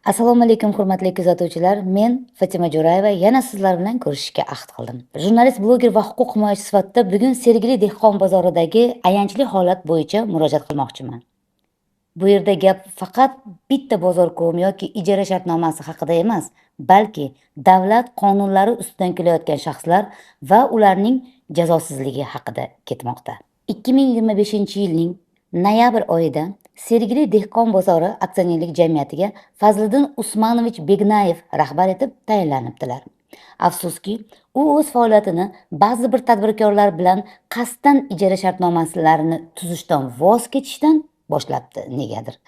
Assalomu alaykum hurmatli kuzatuvchilar. Men Fatima Jo'rayeva yana sizlar bilan ko'rishishga ahd qildim. Jurnalist, bloger va huquq himoyachi sifatida bugun Sergeli dehqon bozoridagi ayanchli holat bo'yicha murojaat qilmoqchiman. Bu yerda gap faqat bitta bozor ko'm yoki ijara shartnomasi haqida emas, balki davlat qonunlari ustidan kelayotgan shaxslar va ularning jazosizligi haqida ketmoqda. 2025-yilning noyabr oyida Sergeli dehqon bozori aksionerlik jamiyatiga Fazliddin Usmonovich Begnayev rahbar etib tayinlanibdilar. Afsuski, u o'z faoliyatini ba'zi bir tadbirkorlar bilan qasddan ijara shartnomalarini tuzishdan voz kechishdan boshlabdi negadir.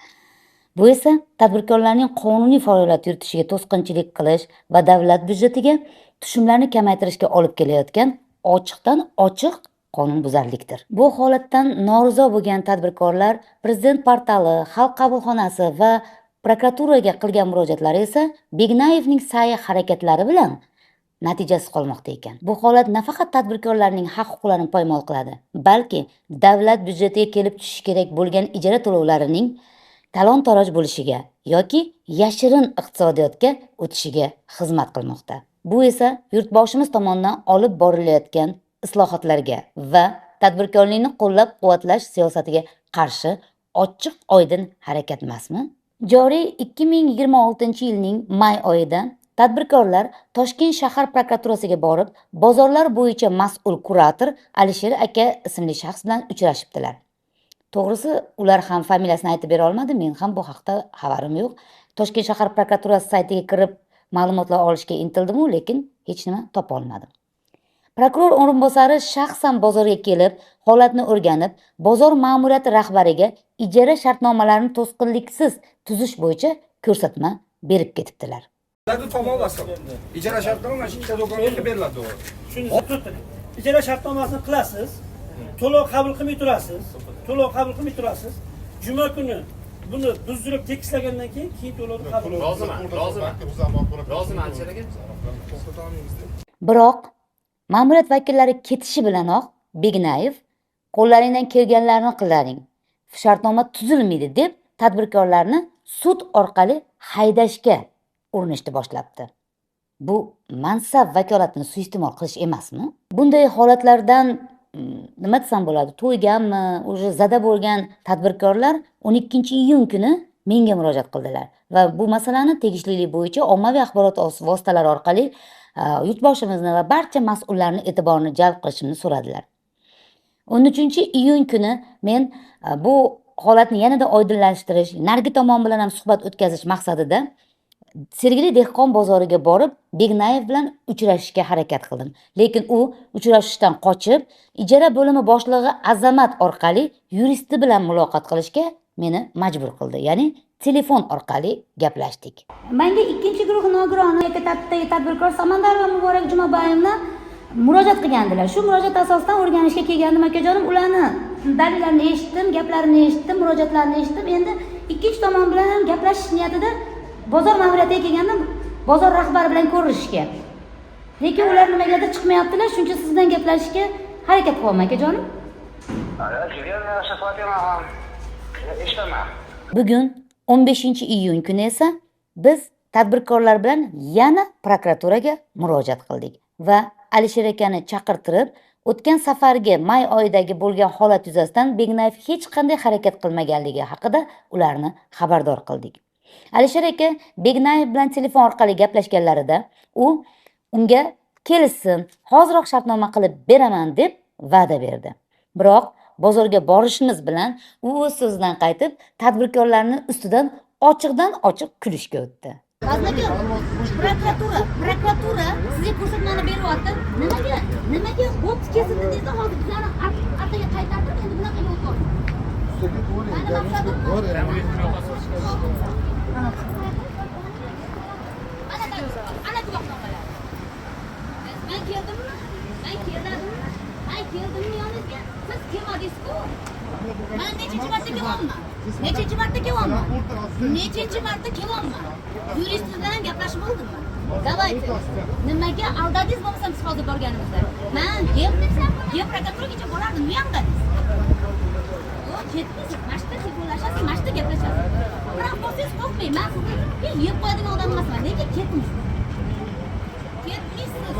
Bu esa tadbirkorlarning qonuniy faoliyat yuritishiga to'sqinchilik qilish va davlat byudjetiga tushumlarni kamaytirishga olib kelayotgan ochiqdan ochiq qonunbuzarlikdir. Bu holatdan norizo bo'lgan tadbirkorlar Prezident portali, Xalq qabulxonasi va prokuraturaga qilgan murojaatlari esa Begnayevning sa'y harakatlari bilan natijasiz qolmoqda ekan. Bu holat nafaqat tadbirkorlarning haq-huquqlarini poymol qiladi, balki davlat byudjetiga kelib tushishi kerak bo'lgan ijara to'lovlarining talon-taroj bo'lishiga yoki yashirin iqtisodiyotga o'tishiga xizmat qilmoqda. Bu esa yurtboshimiz tomonidan olib borilayotgan islohotlarga va tadbirkorlikni qo'llab-quvvatlash siyosatiga qarshi ochiq-oydin harakat emasmi? Joriy 2026-yilning may oyida tadbirkorlar Toshkent shahar prokuraturasiga borib, bozorlar bo'yicha mas'ul kurator Alisher aka ismli shaxs bilan uchrashibdilar. To'g'risi, ular ham familiyasini aytib bera olmadi, men ham bu haqda xabarim yo'q. Toshkent shahar prokuraturasi saytiga kirib ma'lumotlar olishga intildim-u, lekin hech nima topa olmadim. Prokuror o'rinbosari shaxsan bozorga kelib, holatni o'rganib, bozor ma'muriyati rahbariga ijara shartnomalarini to'sqinliksiz tuzish bo'yicha ko'rsatma berib ketibdilar. İcra shartnoma ikkita do'konga beriladi. İcra shartnomasini qilasiz, to'lov qabul qilmay turasiz. Juma kuni buni buzdirib tekislagandan keyin to'lovni qabul Biroq ma'muriyat vakillari ketishi bilanoq Begnayev qo'llaringdan kelganlarini qilaring, shartnoma tuzilmaydi deb tadbirkorlarni sud orqali haydashga urinishni boshlabdi. Bu mansab vakolatini suiiste'mol qilish emasmi? Bunday holatlardan nima desam bo'ladi, to'yganmi, уже zada bo'lgan tadbirkorlar 12-iyun kuni menga murojaat qildilar va bu masalani tegishlilik bo'yicha ommaviy axborot vositalari orqali yurtboshimizni va barcha mas'ullarni e'tiborini jalb qilishimni so'radilar. 13-iyun kuni men bu holatni yanada oydinlashtirish, narigi tomon bilan ham suhbat o'tkazish maqsadida Sergeli dehqon bozoriga borib, Begnayev bilan uchrashishga harakat qildim. Lekin u uchrashishdan qochib, ijara bo'limi boshlig'i Azamat orqali yuristi bilan muloqot qilishga meni majbur qildi. Ya'ni telefon orqali gaplashdik. Menga ikkinchi guruh nogironi tadbirkor Samandar va Muborak Jumabayevni murojaat qilgandilar. Shu murojaat asosidan o'rganishga kelgandim akajonim. Ularni dalillarini eshitdim, gaplarini eshitdim, murojaatlarini eshitdim. Endi ikkinchi tomon bilan ham gaplashish niyatida bozor ma'muriyatiga kelgandim, bozor rahbari bilan ko'rishishga. Lekin ular nimagadir chiqmayaptilar, shuncha siz bilan gaplashishga harakat qilyapman akajonim. Bugun 15-iyun kuni esa biz tadbirkorlar bilan yana prokuraturaga murojaat qildik va Alisher akani chaqirtirib, o'tgan safargi may oyidagi bo'lgan holat yuzasidan Begnayev hech qanday harakat qilmaganligi haqida ularni xabardor qildik. Alisher aka Begnayev bilan telefon orqali gaplashganlarida unga kelishsin, hoziroq shartnoma qilib beraman deb va'da berdi. Biroq bozorga borishimiz bilan u o'z so'zidan qaytib, tadbirkorlarning ustidan ochiqdan ochiq kulishga o'tdi. Prokuratura sizga ko'rsatmani beryapti. Nimaga bo'pti kesildi dedi, hozir bizlarni orqaga qaytardim, endi bunaqa yo'l bor. Ana guvohnomalar. Men keldimmi yoningizga? Siz kelmadingiz-ku. Men nechanchi marta kelyapman. Yurist bilan gaplashib oldimmi? Davaychi. Nimaga aldadingiz bo'lmasam siz hozir borganingizda? Men prokuraturaga borardim, u yoqda. ketmaysiz, mana shu yerda telefonlashasiz, mana shu yerda gaplashasiz. Biroq bo'lsangiz qo'rqmang, men sizni yeb qo'yadigan odam emasman, lekin ketmaysiz. Ketmaysiz.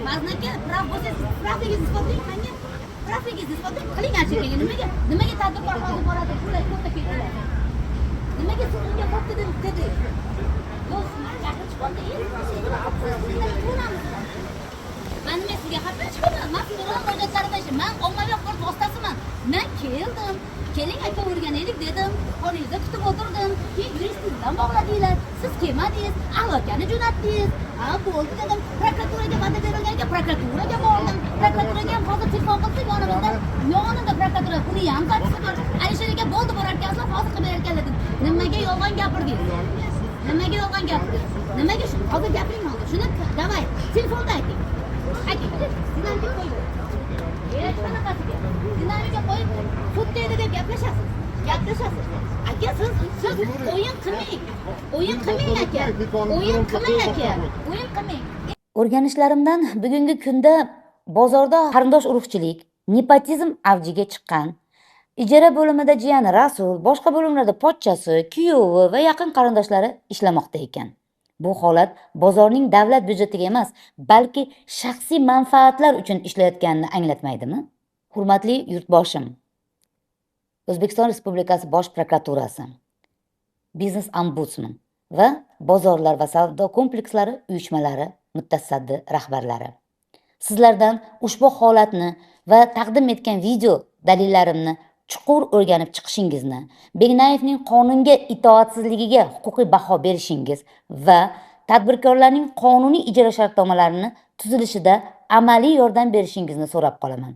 Maznaka, biroq bo'lsangiz pravligingizni isbotlang, menga pravligingizni isbotlang, qiling achikaga. Nimaga tadbirkor hozir boradi, pullar ko'pda ketadi. Nimaga siz unga qo'rqdi dedi? Do'stlar, gapirib chiqdi. Ben nima sizga xatlar chiqaman? Men fuqaro murojaatlarida men ommaviy axborot vositasiman. Men keldim. Keling aka o'rganaylik dedim. Xonangizda kutib o'tirdim. Keyin yuristingizdan bog'ladinglar. Siz kelmadingiz. Alokani jo'natdingiz. Ha, bo'ldi dedim. Prokuraturaga va'da berilganiga prokuraturaga bordim. Prokuraturaga ham hozir telefon qilsa yonida prokuratura buni ham zapisi bor. Alisher aka bo'ldi borarkansiz, hozir qilib berarkan dedim. Nimaga yolg'on gapirdingiz? Nimaga yolg'on gapirdingiz? Nimaga shu? Hozir gapiring hozir. Shuni davay, telefonda ayting. Dinamika qo'yib. Qanaqasiga? Dinamika qo'yib, sudda edi deb gaplashasiz. Aka, siz o'yin qilmang. O'yin qilmang aka. O'yin qilmang aka. O'yin qilmang. O'rganishlarimdan bugungi kunda bozorda qarindosh urug'chilik, nepotizm avjiga chiqqan. Ijara bo'limida jiyani Rasul, boshqa bo'limlarda pochchasi, kuyovi va yaqin qarindoshlari ishlamoqda ekan. Bu holat bozorning davlat byudjetiga emas, balki shaxsiy manfaatlar uchun ishlayotganini anglatmaydimi? Hurmatli yurtboshim, O'zbekiston Respublikasi Bosh prokuraturasi, Biznes ombudsman va bozorlar va savdo komplekslari uyushmalari mutasaddi rahbarlari. Sizlardan ushbu holatni va taqdim etgan video dalillarimni chuqur o'rganib chiqishingizni, Begnayevning qonunga itoatsizligiga huquqiy baho berishingiz va tadbirkorlarning qonuniy ijara shartnomalarini tuzilishida amaliy yordam berishingizni so'rab qolaman.